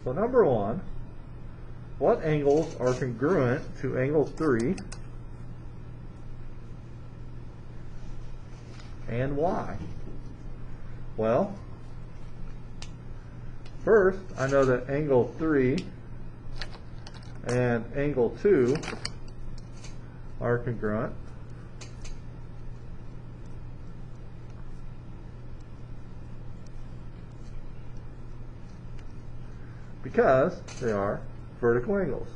So number one, what angles are congruent to angle 3 and why? Well, first, I know that angle 3 and angle 2 are congruent. Because they are vertical angles.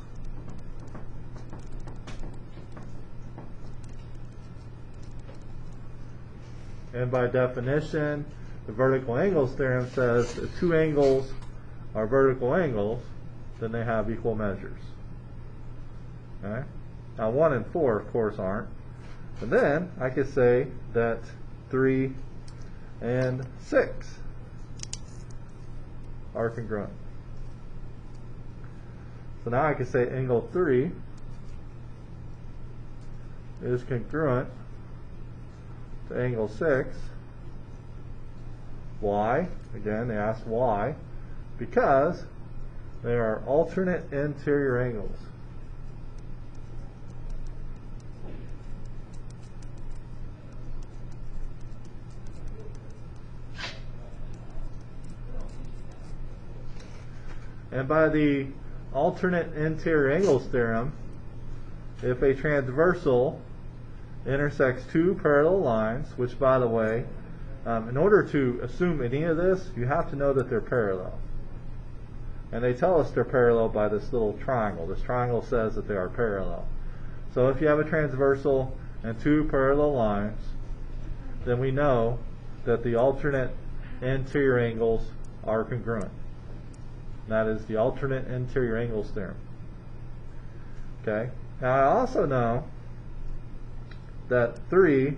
And by definition, the vertical angles theorem says if two angles are vertical angles, then they have equal measures. Okay? Now 1 and 4 of course aren't. And then I could say that 3 and 6 are congruent. So now I can say angle 3 is congruent to angle 6. Why? Again, they ask why. Because they are alternate interior angles. And by the alternate interior angles theorem, if a transversal intersects two parallel lines, which by the way, in order to assume any of this, you have to know that they're parallel. And they tell us they're parallel by this little triangle. This triangle says that they are parallel. So if you have a transversal and two parallel lines, then we know that the alternate interior angles are congruent. That is the alternate interior angles theorem. Okay. Now I also know that 3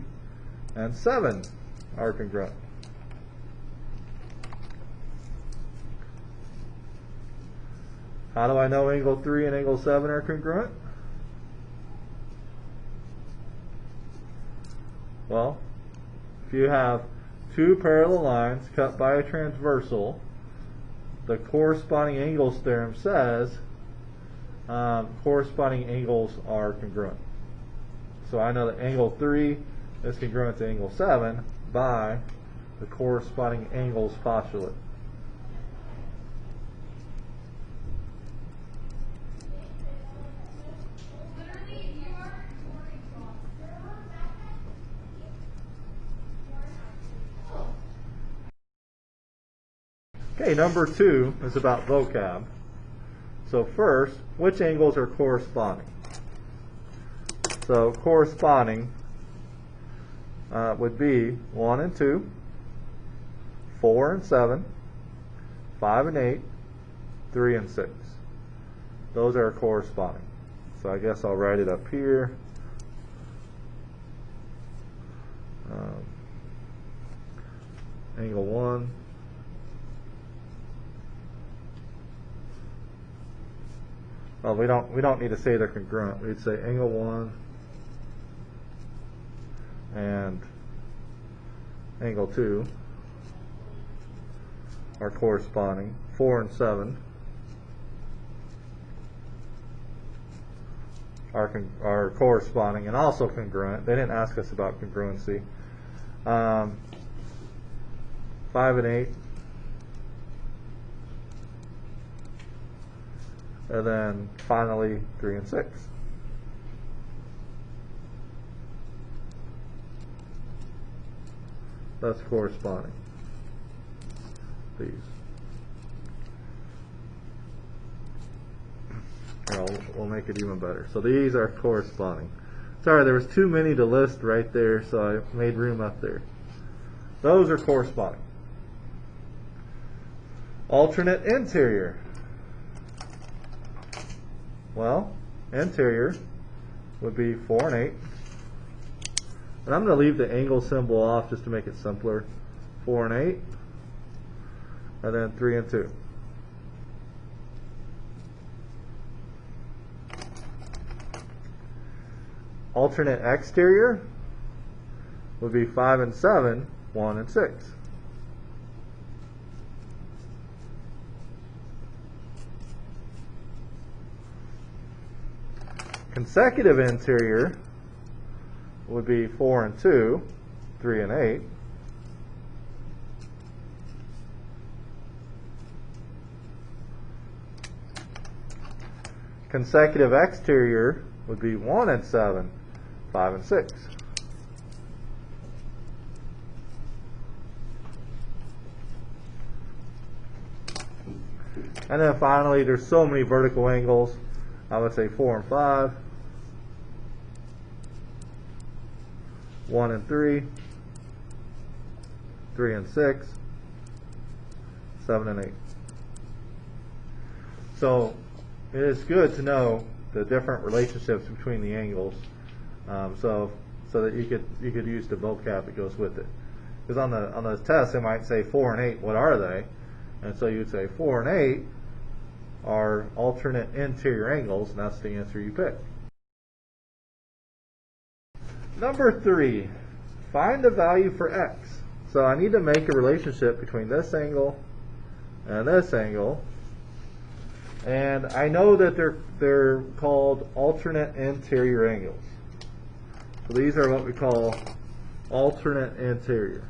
and 7 are congruent. How do I know angle 3 and angle 7 are congruent? Well, if you have two parallel lines cut by a transversal, the corresponding angles theorem says corresponding angles are congruent. So I know that angle 3 is congruent to angle 7 by the corresponding angles postulate. Okay, number 2 is about vocab. So first, which angles are corresponding? So corresponding would be 1 and 2, 4 and 7, 5 and 8, 3 and 6. Those are corresponding. So I guess I'll write it up here. Angle 1. Well, we don't need to say they're congruent. We'd say angle 1 and angle 2 are corresponding. 4 and 7 are corresponding and also congruent. They didn't ask us about congruency. 5 and 8. And then finally 3 and 6. That's corresponding. These. We'll make it even better. So these are corresponding. Sorry, there was too many to list right there, so I made room up there. Those are corresponding. Alternate interior. Well, interior would be 4 and 8. And I'm going to leave the angle symbol off just to make it simpler. 4 and 8. And then 3 and 2. Alternate exterior would be 5 and 7, 1 and 6. Consecutive interior would be 4 and 2, 3 and 8. Consecutive exterior would be 1 and 7, 5 and 6. And then finally, there's so many vertical angles. I would say 4 and 5, 1 and 3, 3 and 6, 7 and 8. So it is good to know the different relationships between the angles, so that you could use the vocab that goes with it. Because on the test, they might say 4 and 8. What are they? And so you'd say 4 and 8 are alternate interior angles, and that's the answer you pick. Number 3, find the value for x. So I need to make a relationship between this angle and this angle, and I know that they're called alternate interior angles. So these are what we call alternate interior.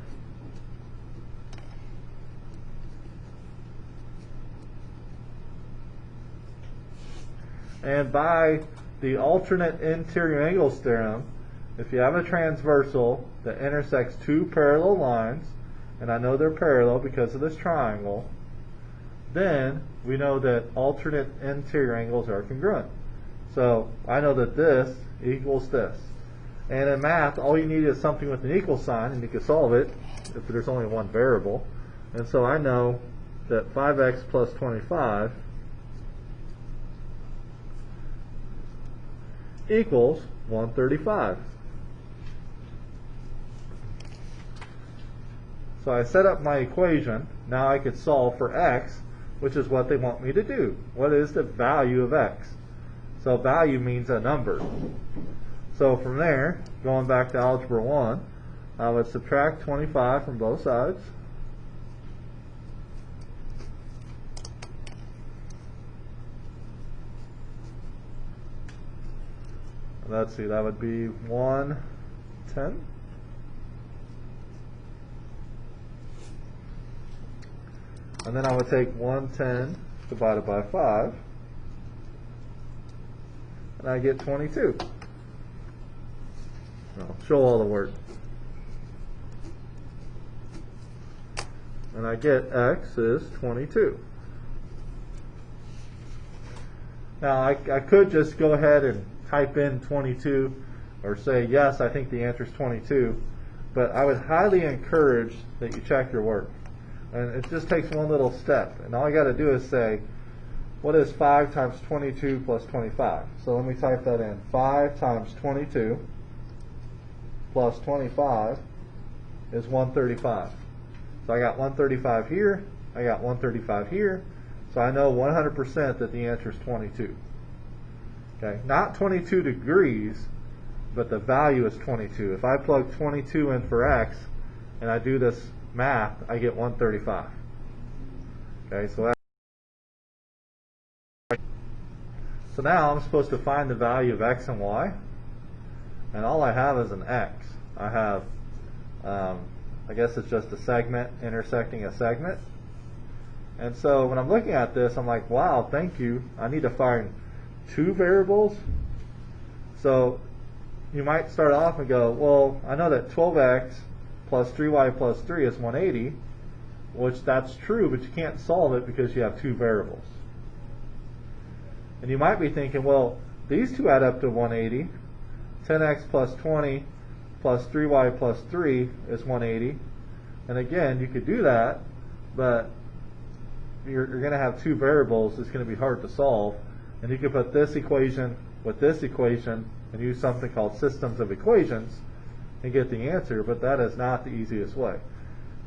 And by the alternate interior angles theorem, if you have a transversal that intersects two parallel lines, and I know they're parallel because of this triangle, then we know that alternate interior angles are congruent. So I know that this equals this. And in math, all you need is something with an equal sign, and you can solve it if there's only one variable. And so I know that 5x plus 25 equals 135. So I set up my equation. Now I could solve for x, which is what they want me to do. What is the value of x? So value means a number. So from there, going back to Algebra 1, I would subtract 25 from both sides. Let's see, that would be 110. And then I would take 110 divided by 5, and I get 22. I'll show all the work. And I get x is 22. Now I could just go ahead and type in 22 or say yes, I think the answer is 22, but I would highly encourage that you check your work. And it just takes one little step, and all I got to do is say, what is 5 times 22 plus 25? So let me type that in. 5 times 22 plus 25 is 135. So I got 135 here, I got 135 here, so I know 100% that the answer is 22. Okay, not 22 degrees, but the value is 22. If I plug 22 in for x, and I do this math, I get 135. Okay, so now I'm supposed to find the value of x and y, and all I have is an x. I have, I guess it's just a segment intersecting a segment. And so when I'm looking at this, I'm like, wow, thank you. I need to find two variables. So you might start off and go, well, I know that 12x plus 3y plus 3 is 180, which that's true, but you can't solve it because you have two variables. And you might be thinking, well, these two add up to 180. 10x plus 20 plus 3y plus 3 is 180. And again, you could do that, but you're going to have two variables. It's going to be hard to solve. And you could put this equation with this equation and use something called systems of equations and get the answer, but that is not the easiest way.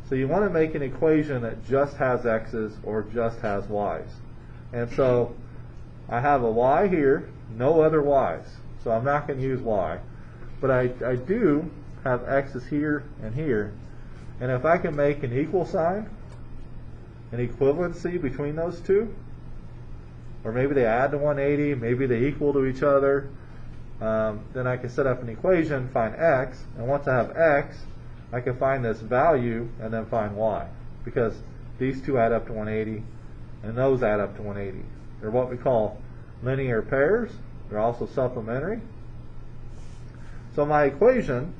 So you want to make an equation that just has x's or just has y's. And so I have a y here, no other y's. So I'm not going to use y. But I do have x's here and here. And if I can make an equal sign, an equivalency between those two, or maybe they add to 180, maybe they equal to each other, then I can set up an equation, find x, and once I have x, I can find this value and then find y, because these two add up to 180 and those add up to 180. They're what we call linear pairs. They're also supplementary. So my equation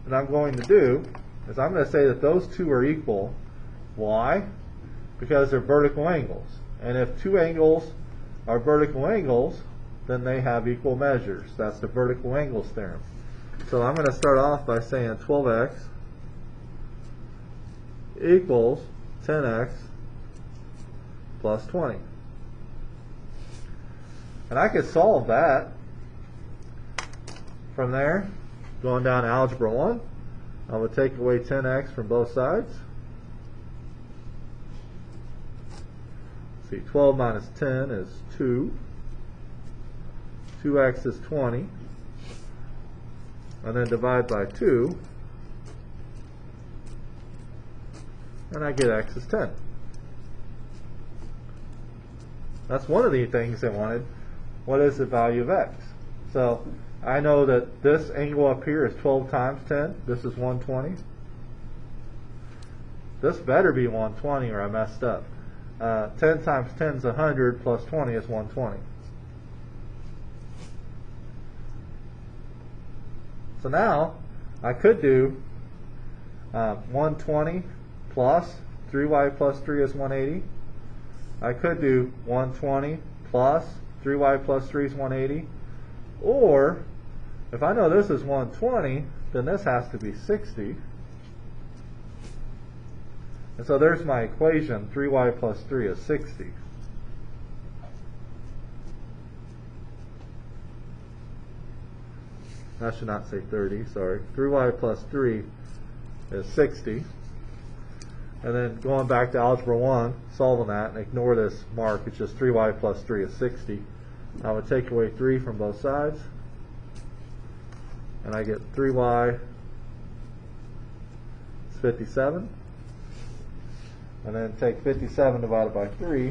that I'm going to do is I'm going to say that those two are equal. Why? Because they're vertical angles. And if two angles are vertical angles, then they have equal measures. That's the vertical angles theorem. So I'm going to start off by saying 12x equals 10x plus 20. And I could solve that from there, going down to algebra 1. I would take away 10x from both sides. See, 12 minus 10 is 2. 2x is 20. And then divide by 2. And I get x is 10. That's one of the things I wanted. What is the value of x? So I know that this angle up here is 12 times 10. This is 120. This better be 120 or I messed up. 10 times 10 is 100 plus 20 is 120. So now I could do 120 plus 3y plus 3 is 180. I could do 120 plus 3y plus 3 is 180. Or, if I know this is 120, then this has to be 60. And so there's my equation, 3y plus 3 is 60. I should not say 30, sorry. 3y plus 3 is 60. And then going back to algebra 1, solving that, and ignore this mark, it's just 3y plus 3 is 60. I would take away 3 from both sides, and I get 3y is 57. And then take 57 divided by 3,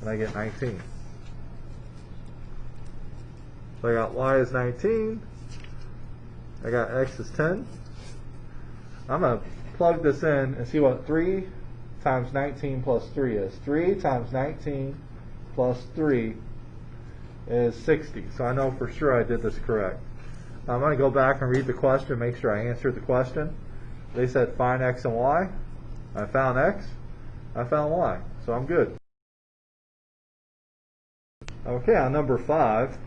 and I get 19. So I got y is 19, I got x is 10. I'm going to plug this in and see what 3 times 19 plus 3 is. 3 times 19 plus 3 is 60. So I know for sure I did this correct. I'm going to go back and read the question, make sure I answered the question. They said find x and y. I found x. I found y. So I'm good. Okay, on number 5,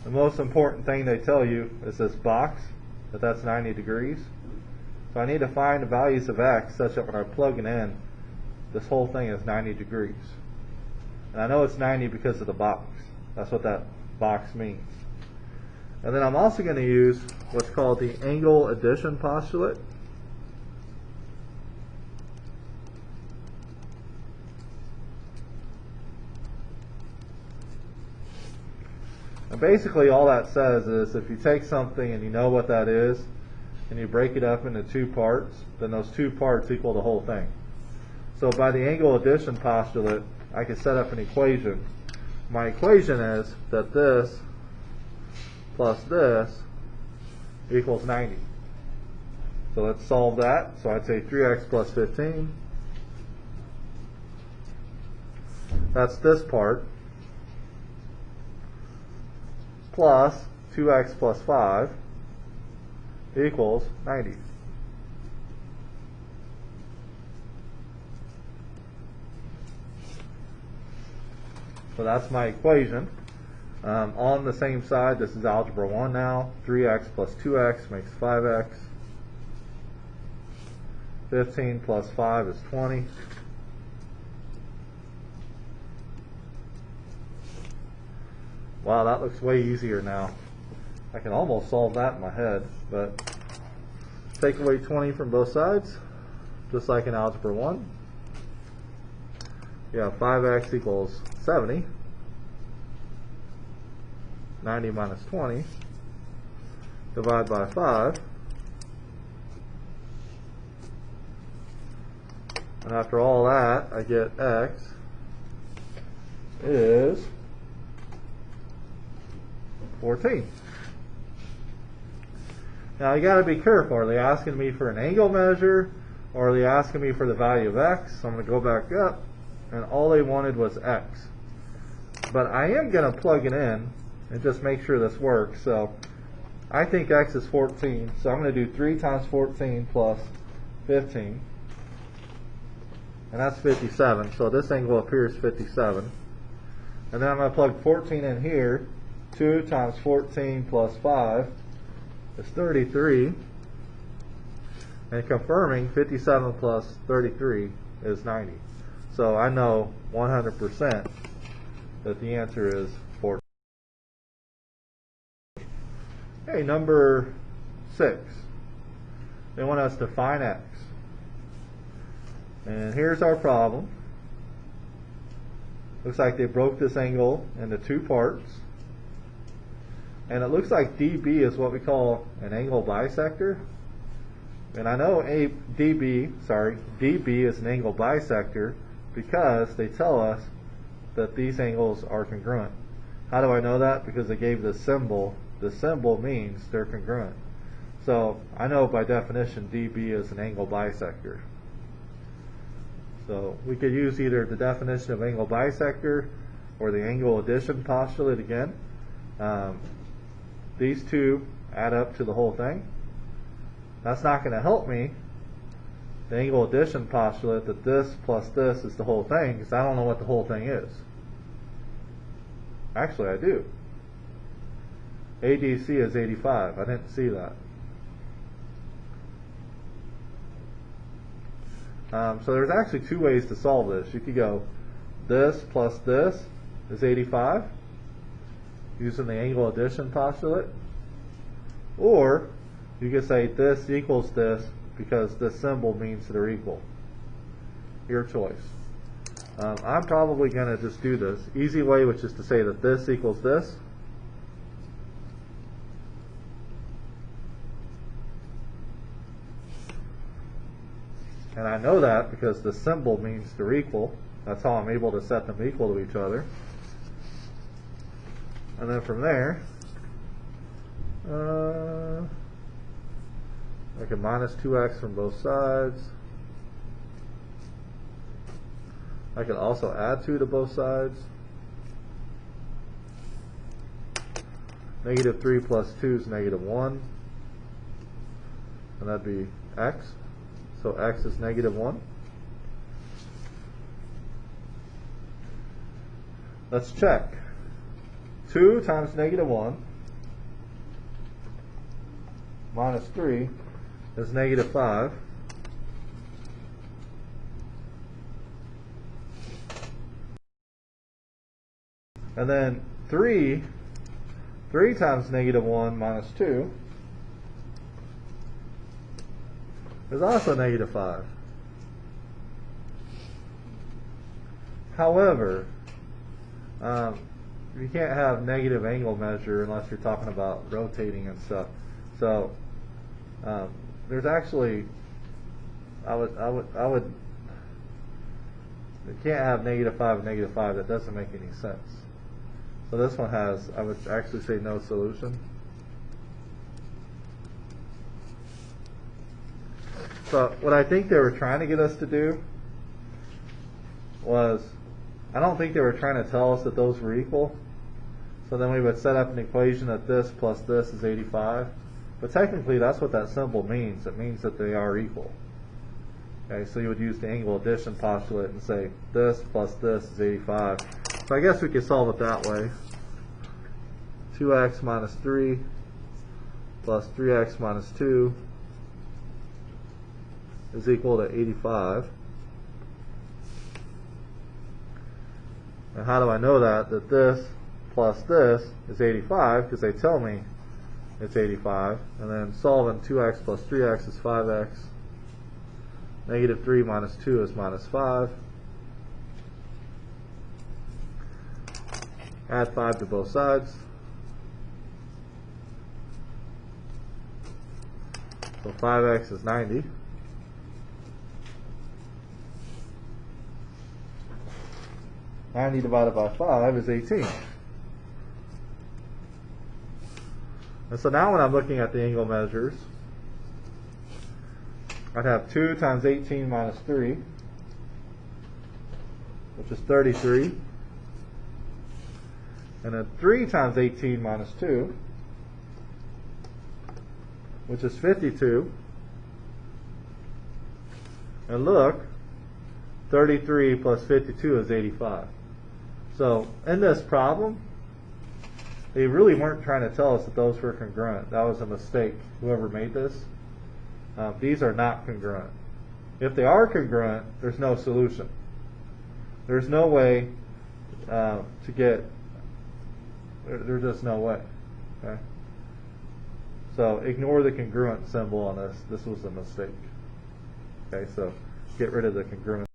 the most important thing they tell you is this box, that's 90 degrees. So I need to find the values of x such that when I plug it in, this whole thing is 90 degrees. And I know it's 90 because of the box. That's what that box means. And then I'm also going to use what's called the angle addition postulate. And basically all that says is if you take something and you know what that is, and you break it up into two parts, then those two parts equal the whole thing. So by the angle addition postulate, I can set up an equation. My equation is that this plus this equals 90. So let's solve that. So I'd say 3x plus 15. That's this part. Plus 2x plus 5 equals 90. So that's my equation. On the same side, this is algebra 1 now. 3x plus 2x makes 5x. 15 plus 5 is 20. Wow, that looks way easier now. I can almost solve that in my head, but take away 20 from both sides, just like in algebra 1. You have 5x equals 70. 90 minus 20. Divide by 5. And after all that, I get x is 14. Now you got to be careful. Are they asking me for an angle measure, or are they asking me for the value of x? So I'm going to go back up, and all they wanted was x. But I am going to plug it in and just make sure this works. So I think x is 14, so I'm going to do 3 times 14 plus 15. And that's 57, so this angle up here is 57. And then I'm going to plug 14 in here. 2 times 14 plus 5 is 33. And confirming 57 plus 33 is 90. So I know 100% that the answer is 14. Okay, number 6. They want us to find x. And here's our problem. Looks like they broke this angle into 2 parts. And it looks like DB is what we call an angle bisector. And I know DB is an angle bisector because they tell us that these angles are congruent. How do I know that? Because they gave the symbol. The symbol means they're congruent. So I know by definition DB is an angle bisector. So we could use either the definition of angle bisector or the angle addition postulate again. These two add up to the whole thing. That's not going to help me, the angle addition postulate, that this plus this is the whole thing, because I don't know what the whole thing is. Actually, I do. ADC is 85. I didn't see that. So there's actually 2 ways to solve this. You could go this plus this is 85 using the angle addition postulate, or you could say this equals this because this symbol means they're equal. Your choice. I'm probably going to just do this easy way, which is to say that this equals this. And I know that because the symbol means they're equal. That's how I'm able to set them equal to each other. And then from there, I can minus 2x from both sides. I can also add 2 to both sides. Negative 3 plus 2 is negative 1. And that'd be x. So x is negative 1. Let's check. 2 times negative 1 minus 3 is negative 5. And then 3 times negative 1 minus 2 is also negative 5. However, you can't have negative angle measure unless you're talking about rotating and stuff. So there's actually, I would you can't have negative 5 and negative 5. That doesn't make any sense. So this one has, I would actually say, no solution. So what I think they were trying to get us to do was, I don't think they were trying to tell us that those were equal. So then we would set up an equation that this plus this is 85. But technically that's what that symbol means. It means that they are equal. Okay, so you would use the angle addition postulate and say this plus this is 85. So I guess we could solve it that way. 2x minus 3 plus 3x minus 2 is equal to 85. And how do I know that? That this plus this is 85, because they tell me it's 85. And then solving 2x plus 3x is 5x. Negative 3 minus 2 is minus 5. Add 5 to both sides. So 5x is 90. Divided by 5 is 18. And so now when I'm looking at the angle measures, I'd have 2 times 18 minus 3, which is 33. And then 3 times 18 minus 2, which is 52. And look, 33 plus 52 is 85. So in this problem, they really weren't trying to tell us that those were congruent. That was a mistake, whoever made this. These are not congruent. If they are congruent, there's no solution. There's no way to get, there's just no way. Okay? So ignore the congruent symbol on this. This was a mistake. Okay, so get rid of the congruent.